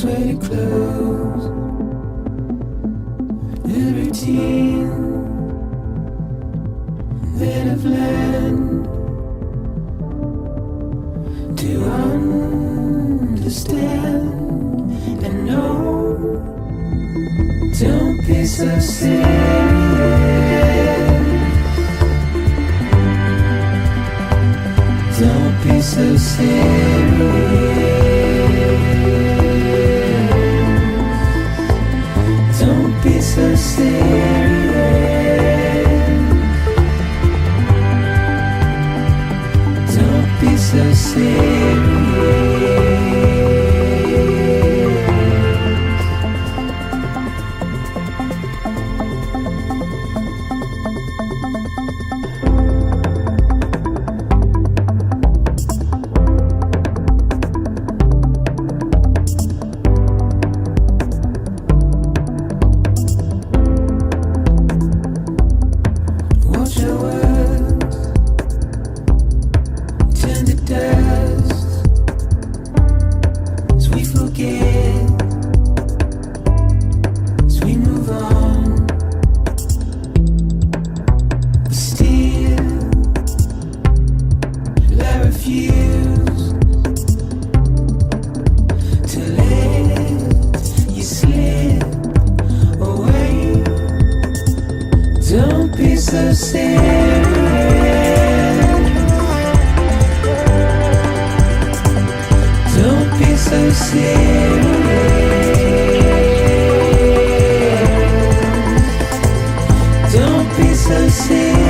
sweaty clothes, the routine that I've learned to understand and know. Don't be so serious. Don't be so serious. Don't be so serious. Don't be so serious. Watch your words turn to dust as we forget, as we move on. But still, I refuse to let you slip away. Don't be so serious. Don't be so serious. Don't be so serious.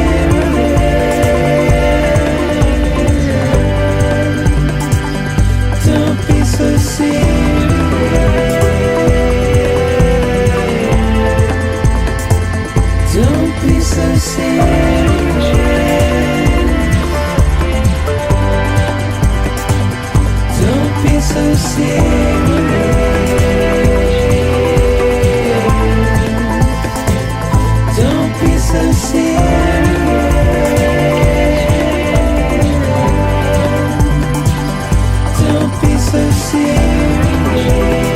Don't be so serious. Don't be so serious. Don't be so serious. Don't be so serious. Don't be so serious.